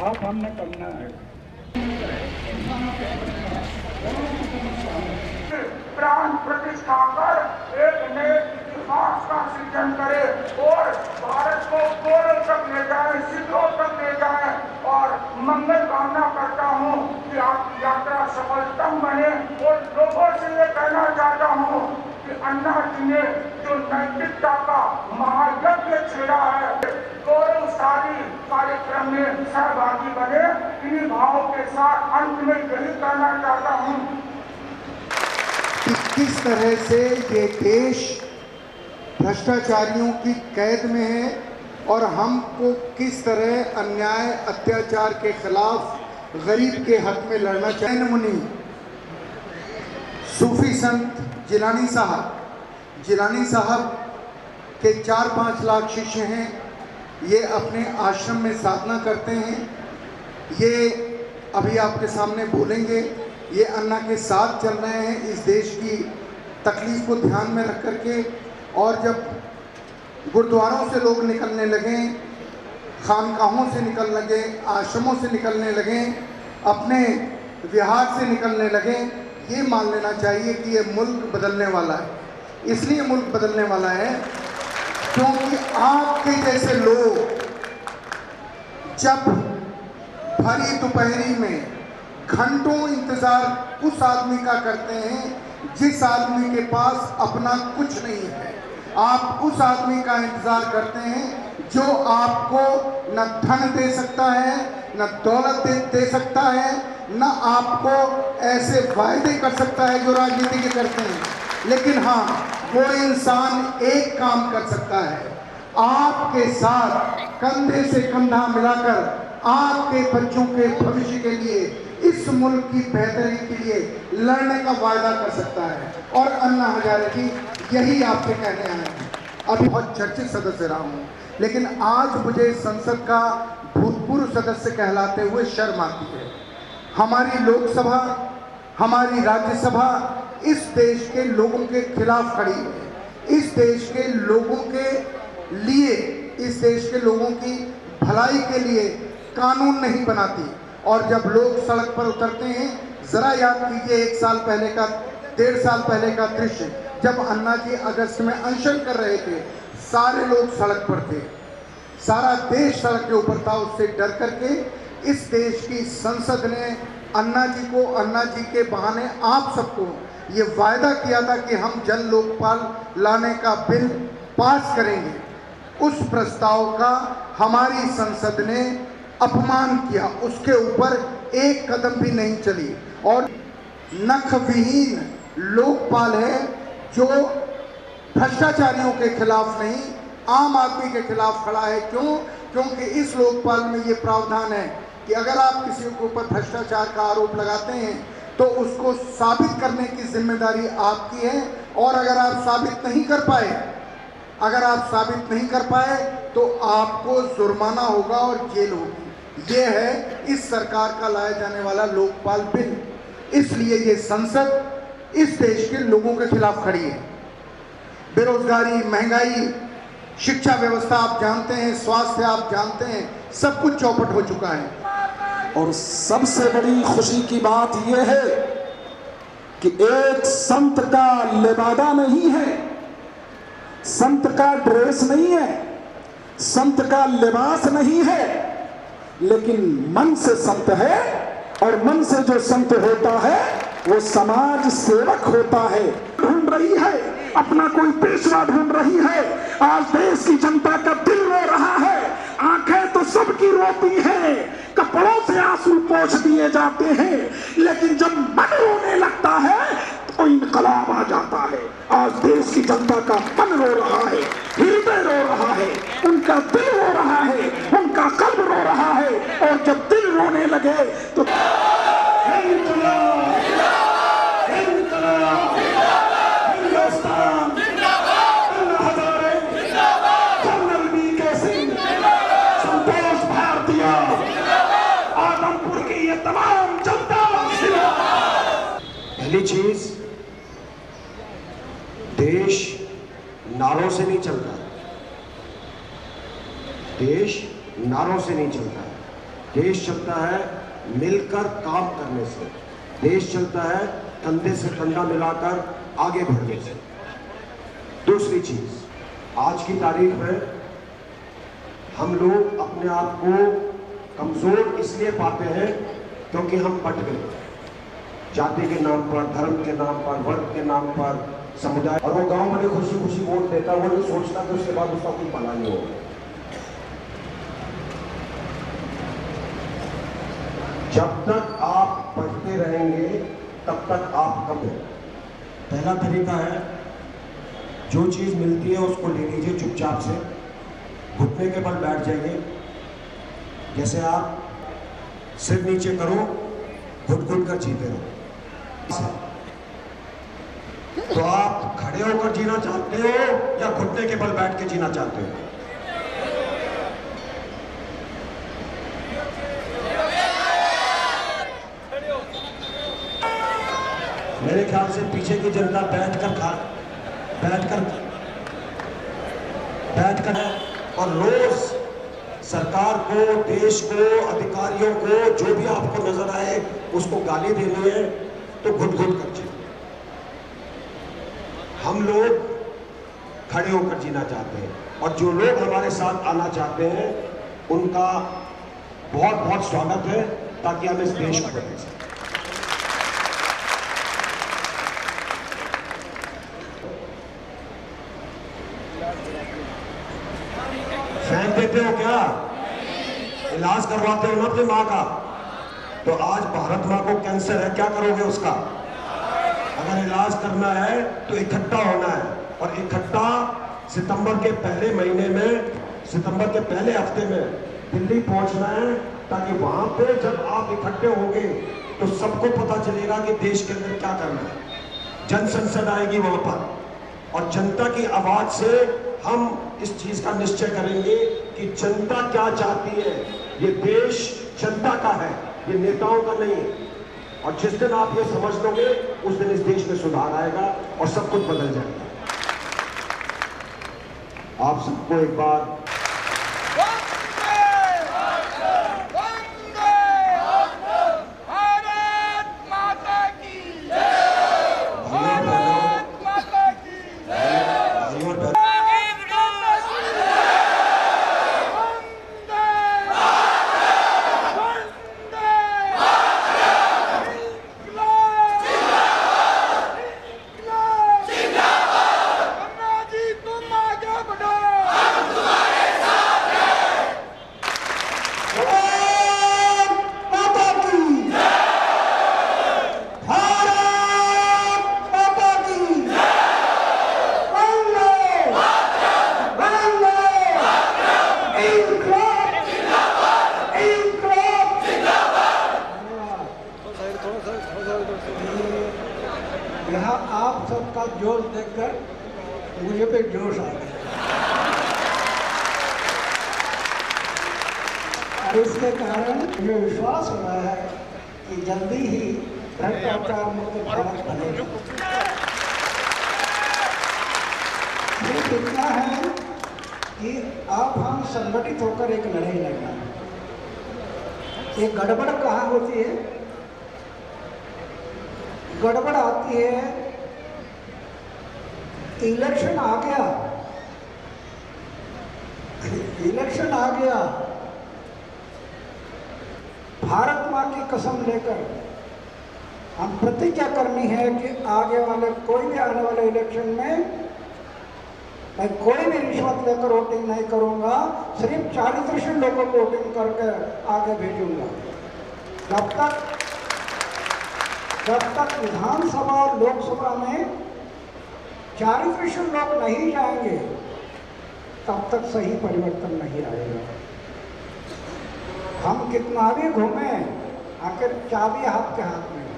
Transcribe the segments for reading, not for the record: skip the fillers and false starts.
साथ हमने करना है। प्राण प्रतिष्ठा कर एक नए इतिहास का सृजन करे और भारत को गौरव तक ले जाए, सिद्धों तक ले जाए। और मंगल कामना करता हूँ कि आपकी यात्रा सफलतम बने। और लोगों से ये कहना चाहता हूँ कि अन्ना जी ने जो नैतिकता का महायज्ञ छेड़ा है, गौरवशाली कार्यक्रम में सहभागी बने। इन्हीं भावों के साथ अंत में यही कहना चाहता हूँ कि किस तरह से ये देश भ्रष्टाचारियों की कैद में है और हमको किस तरह अन्याय अत्याचार के खिलाफ गरीब के हक में लड़ना चाहिए। मुनि सूफी संत जिलानी साहब के 4-5 लाख शिष्य हैं। ये अपने आश्रम में साधना करते हैं। ये अभी आपके सामने बोलेंगे। ये अन्ना के साथ चल रहे हैं इस देश की तकलीफ को ध्यान में रख करके। और जब गुरुद्वारों से लोग निकलने लगे, खानकाहों से निकलने लगे, आश्रमों से निकलने लगे, अपने विहार से निकलने लगे, ये मान लेना चाहिए कि ये मुल्क बदलने वाला है। इसलिए मुल्क बदलने वाला है क्योंकि आपके जैसे लोग जब भरी दोपहरी में घंटों इंतजार उस आदमी का करते हैं जिस आदमी के पास अपना कुछ नहीं है। आप उस आदमी का इंतजार करते हैं जो आपको न धन दे सकता है, न दौलत दे सकता है, न आपको ऐसे वायदे कर सकता है जो राजनीति के करते हैं। लेकिन हाँ, वो इंसान एक काम कर सकता है, आपके साथ कंधे से कंधा मिलाकर आपके बच्चों के भविष्य के लिए, इस मुल्क की बेहतरी के लिए लड़ने का वायदा कर सकता है। और अन्ना हजारे जी यही आपसे कहने आए हैं। अभी बहुत चर्चित सदस्य रहा हूँ, लेकिन आज मुझे संसद का भूतपूर्व सदस्य कहलाते हुए शर्म आती है। हमारी लोकसभा, हमारी राज्यसभा इस देश के लोगों के खिलाफ खड़ी है। इस देश के लोगों के लिए, इस देश के लोगों की भलाई के लिए कानून नहीं बनाती। और जब लोग सड़क पर उतरते हैं, ज़रा याद कीजिए 1 साल पहले का, 1.5 साल पहले का दृश्य, जब अन्ना जी अगस्त में अनशन कर रहे थे, सारे लोग सड़क पर थे, सारा देश सड़क के ऊपर था। उससे डर करके इस देश की संसद ने अन्ना जी को, अन्ना जी के बहाने आप सबको ये वायदा किया था कि हम जन लोकपाल लाने का बिल पास करेंगे। उस प्रस्ताव का हमारी संसद ने अपमान किया, उसके ऊपर एक कदम भी नहीं चली। और नख विहीन लोकपाल है जो भ्रष्टाचारियों के खिलाफ नहीं, आम आदमी के खिलाफ खड़ा है। क्यों? क्योंकि इस लोकपाल में ये प्रावधान है कि अगर आप किसी के ऊपर भ्रष्टाचार का आरोप लगाते हैं तो उसको साबित करने की जिम्मेदारी आपकी है। और अगर आप साबित नहीं कर पाए, तो आपको जुर्माना होगा और जेल होगी। ये है इस सरकार का लाया जाने वाला लोकपाल बिल। इसलिए ये संसद इस देश के लोगों के खिलाफ खड़ी है। बेरोजगारी, महंगाई, शिक्षा व्यवस्था आप जानते हैं, स्वास्थ्य आप जानते हैं, सब कुछ चौपट हो चुका है। और सबसे बड़ी खुशी की बात यह है कि एक संत का लिबादा नहीं है, संत का ड्रेस नहीं है, संत का लिबास नहीं है, लेकिन मन से संत है। और मन से जो संत होता है वो समाज सेवक होता है। ढूंढ रही है, अपना कोई पेशवा ढूंढ रही है। आज देश की जनता का दिल रो रहा है, आंखें तो सबकी रोती हैं, कपड़ों से आंसू पोंछ दिए जाते हैं, लेकिन जब मन रोने लगता है तो इनकलाब आ जाता है। आज देश की जनता का मन रो रहा है, हृदय रो रहा है, उनका दिल रो रहा है, उनका कल्ब रो रहा है। और जब दिल रोने लगे तो आदमपुर की ये तमाम जनता, पहली चीज, देश नारों से नहीं चलता, देश नारों से नहीं चलता। देश चलता है मिलकर काम करने से, देश चलता है कंधे से कंधा मिलाकर आगे बढ़ने से। दूसरी चीज, आज की तारीख में हम लोग अपने आप को कमजोर इसलिए पाते हैं क्योंकि हम बट गए, जाति के नाम पर, धर्म के नाम पर, वर्ग के नाम पर, समुदाय। और वो गांव में खुशी खुशी वोट देता, वो नहीं सोचता कि उसके बाद उसका कोई भला नहीं होगा। जब तक आप पढ़ते रहेंगे तब तक आप कम हैं। पहला तरीका है, जो चीज मिलती है उसको ले लीजिए चुपचाप से, घुटने के बल बैठ जाइए। जैसे आप सिर नीचे करो, घुट घुट कर जीते रहो। तो आप खड़े होकर जीना चाहते हो या घुटने के बल बैठ के जीना चाहते हो? मेरे ख्याल से पीछे की जनता बैठकर और रोज सरकार को, देश को, अधिकारियों को, जो भी आपको नजर आए उसको गाली देनी है तो घुट घुट कर जीना। हम लोग खड़े होकर जीना चाहते हैं और जो लोग हमारे साथ आना चाहते हैं उनका बहुत बहुत स्वागत है, ताकि हम इस देश को बदल सकें। फैन देते हो क्या? इलाज करवाते हो ना अपनी माँ का? तो आज भारत माँ को कैंसर है, क्या करोगे उसका? अगर इलाज करना है तो इकट्ठा होना है, और इकट्ठा सितंबर के पहले महीने में, सितंबर के पहले हफ्ते में दिल्ली पहुंचना है, ताकि वहां पे जब आप इकट्ठे होंगे तो सबको पता चलेगा कि देश के अंदर क्या करना है। जन संसद आएगी वहां पर, और जनता की आवाज से हम इस चीज का निश्चय करेंगे कि जनता क्या चाहती है। ये देश जनता का है, ये नेताओं का नहीं है। और जिस दिन आप ये समझ लोगे उस दिन इस देश में सुधार आएगा और सब कुछ बदल जाएगा। आप सबको एक बार यहाँ आप सबका जोश देखकर मुझे पे जोश आ गया, और इसके कारण मुझे विश्वास हो रहा है कि जल्दी ही भ्रष्टाचार मुक्त भारत बनेगा। ये कितना है कि आप हम संगठित होकर एक लड़ाई लड़ना है। एक गड़बड़ कहाँ होती है? गड़बड़ आती है, इलेक्शन आ गया, इलेक्शन आ गया, भारत माँ की कसम लेकर हम प्रतिज्ञा करनी है कि आगे वाले कोई भी आने वाले इलेक्शन में मैं कोई भी रिश्वत लेकर वोटिंग नहीं करूंगा, सिर्फ चारित्र्यशील लोगों को वोटिंग करके आगे भेजूंगा। जब तक विधानसभा और लोकसभा में चारित्र्यशील लोग नहीं जाएंगे तब तक सही परिवर्तन नहीं आएगा। हम कितना भी घूमे, आखिर चाबी आपके हाथ में है।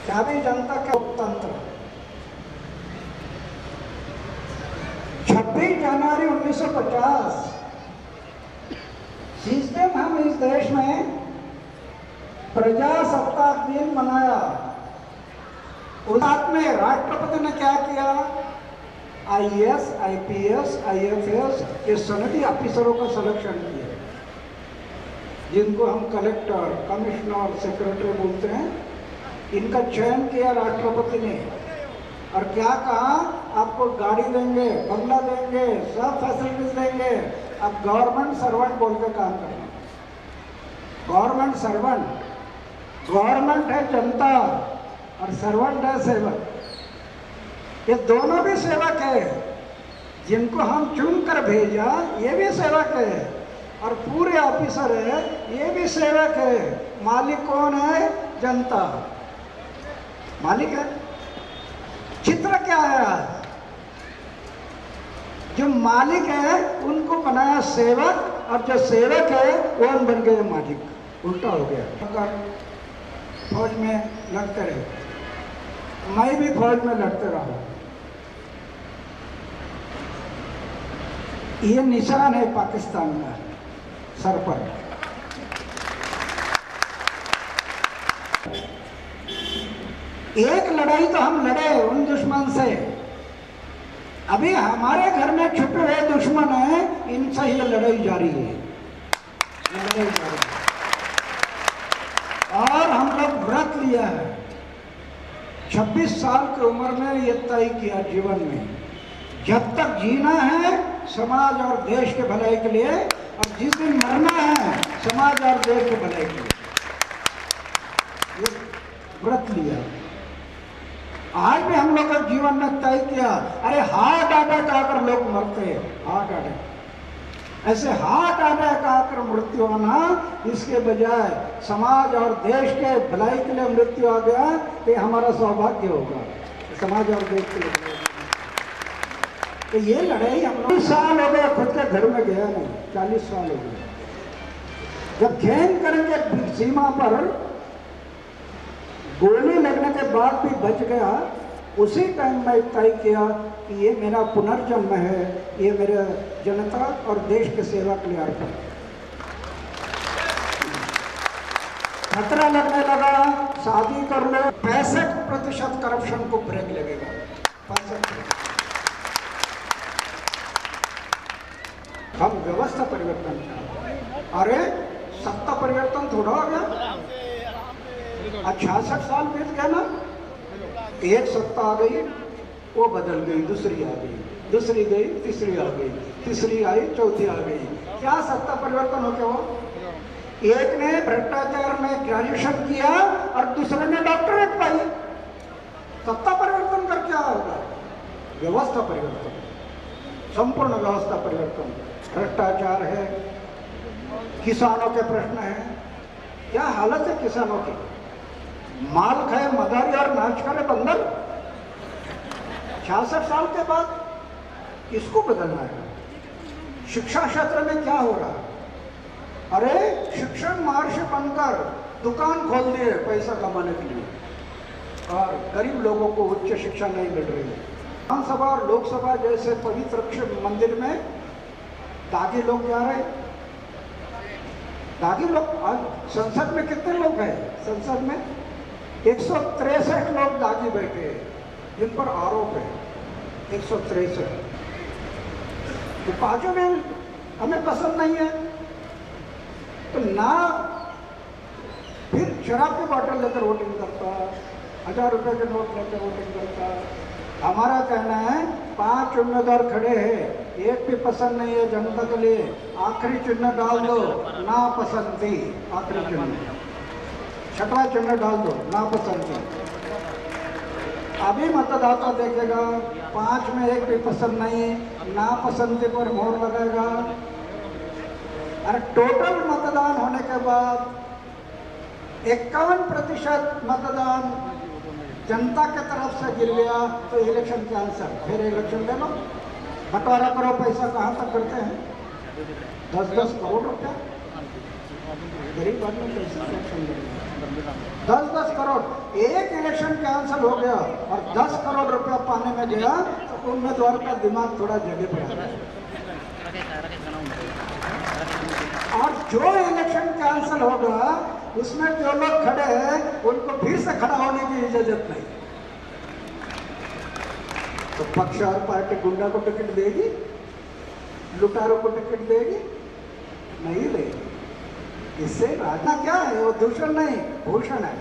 चाबी जनता का लोकतंत्र। 26 जनवरी 1950 जिस दिन हम इस देश में प्रजासत्ताक दिन मनाया, उस रात में राष्ट्रपति ने क्या किया? IAS, IPS, IFS के सनदी ऑफिसरों का सिलेक्शन किया। जिनको हम कलेक्टर, कमिश्नर, सेक्रेटरी बोलते हैं, इनका चयन किया राष्ट्रपति ने और क्या कहा, आपको गाड़ी देंगे, बंगला देंगे, सब फैसिलिटीज देंगे, अब गवर्नमेंट सर्वेंट बोल के काम करना। गवर्नमेंट सर्वेंट, गवर्नमेंट है जनता और सर्वेंट है सेवक। ये दोनों भी सेवक है। जिनको हम चुन कर भेजा ये भी सेवक है और पूरे ऑफिसर है ये भी सेवक है। मालिक कौन है? जनता मालिक है। चित्र क्या है आज? जो मालिक है उनको बनाया सेवक और जो सेवक है वो बन गए मालिक। उल्टा हो गया। अगर फौज में लड़ते रहे, मैं भी फौज में लड़ते रहा। ये निशान है पाकिस्तान का सर पर। एक लड़ाई तो हम लड़े उन दुश्मन से, अभी हमारे घर में छुपे हुए दुश्मन है, इनसे ये लड़ाई जारी है, लड़ाई जारी है। और हम लोग व्रत लिया है 26 साल की उम्र में ये तय किया जीवन में, जब तक जीना है समाज और देश के भलाई के लिए और जिस दिन मरना है समाज और देश के भलाई के लिए, ये व्रत लिया। आज भी हम लोग जीवन में तय किया। अरे हार्ट अटैक आकर लोग मरते हैं, हार्ट अटैक, ऐसे हार्ट अटैक आकर मृत्यु आना, इसके बजाय समाज और देश के भलाई के लिए मृत्यु आ गया तो हमारा सौभाग्य होगा, समाज और देश के लिए। तो ये लड़ाई हम लोग 40 साल हो गए, खुद के घर में गया नहीं, 40 साल हो गए। जब खेल करेंगे सीमा पर गोली लगने के बाद भी बच गया, उसी टाइम मैं तय किया कि ये मेरा पुनर्जन्म है, ये मेरे जनता और देश के सेवा के लिए अर्पण। खतरा लगने लगा, शादी कर लो, 65% करप्शन को ब्रेक लगेगा, 65%। हम व्यवस्था परिवर्तन चाहते। अरे सत्ता परिवर्तन थोड़ा हो गया, 66 साल बीत गया ना, एक सत्ता आ गई, वो बदल गई, दूसरी आ गई, दूसरी गई, तीसरी आ गई, तीसरी आई, चौथी आ गई। क्या सत्ता परिवर्तन हो गया? वो एक ने भ्रष्टाचार में ग्रेजुएशन किया और दूसरे ने डॉक्टरेट पाई। सत्ता परिवर्तन कर क्या होगा? व्यवस्था परिवर्तन, संपूर्ण व्यवस्था परिवर्तन। भ्रष्टाचार है, किसानों के प्रश्न है, क्या हालत है किसानों की? माल खाए मदारी और नाच करे बंदर। 66 साल के बाद किसको बदलना है? शिक्षा क्षेत्र में क्या हो रहा? अरे शिक्षण महर्षि बनकर दुकान खोल दिए पैसा कमाने के लिए और गरीब लोगों को उच्च शिक्षा नहीं मिल रही है। विधानसभा और लोकसभा जैसे पवित्र मंदिर में दागी लोग जा रहे। दागी लोग आज संसद में कितने लोग हैं? संसद में 163 लोग दागी बैठे हैं जिन पर आरोप है, 163। तो बाजू में हमें पसंद नहीं है तो ना फिर शराब की बोतल लेकर वोटिंग करता, 1000 रुपए के नोट लेकर वोटिंग करता। हमारा कहना है 5 उम्मीदवार खड़े हैं, एक भी पसंद नहीं है जनता के लिए, आखिरी चिन्ह डाल दो, ना पसंदी, आखिरी चिन्ह, 6वां चिन्ह डाल दो, ना पसंदी। अभी मतदाता देखेगा 5 में एक भी पसंद नहीं, ना पसंदी पर मोहर लगेगा। और टोटल मतदान होने के बाद 51% मतदान जनता के तरफ से गिर गया तो इलेक्शन कैंसल। फिर इलेक्शन ले लो, बंटवारा करो। पैसा कहाँ तक करते हैं? 10-10 करोड़ रुपया गरीब आदमी कैसे इलेक्शन लड़ेगा? 10-10 करोड़। एक इलेक्शन कैंसल हो गया और 10 करोड़ रुपया पाने में गया तो उम्मीदवार का दिमाग थोड़ा जगह पे आ गया। और जो इलेक्शन कैंसल होगा उसमें जो लोग खड़े हैं उनको फिर से खड़ा होने की इजाजत नहीं। तो पक्ष और पार्टी गुंडा को टिकट देगी, लुटारों को टिकट देगी? नहीं देगी। इससे राजना क्या है, वो दूषण नहीं भूषण है।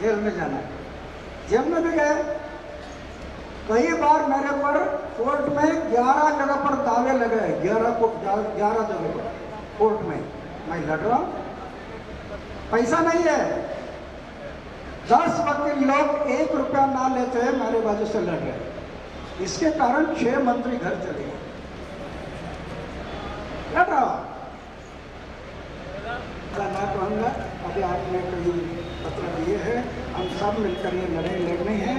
जेल में जाना है, जेल में भी गए। कई बार मेरे पर कोर्ट में 11 जगह पर दावे लगे, 11 जगह पर कोर्ट में मैं लड़ रहा हूँ। पैसा नहीं है, 10 वकील लोग 1 रुपया ना लेते हैं, मेरे बाजू से लड़ रहे हैं। इसके कारण 6 मंत्री घर चले गए। लड़ रहा हूँ ना कहूँगा। अभी आपने कई पत्र दिए हैं, हम सब मिलकर ये लड़ाई लड़नी है।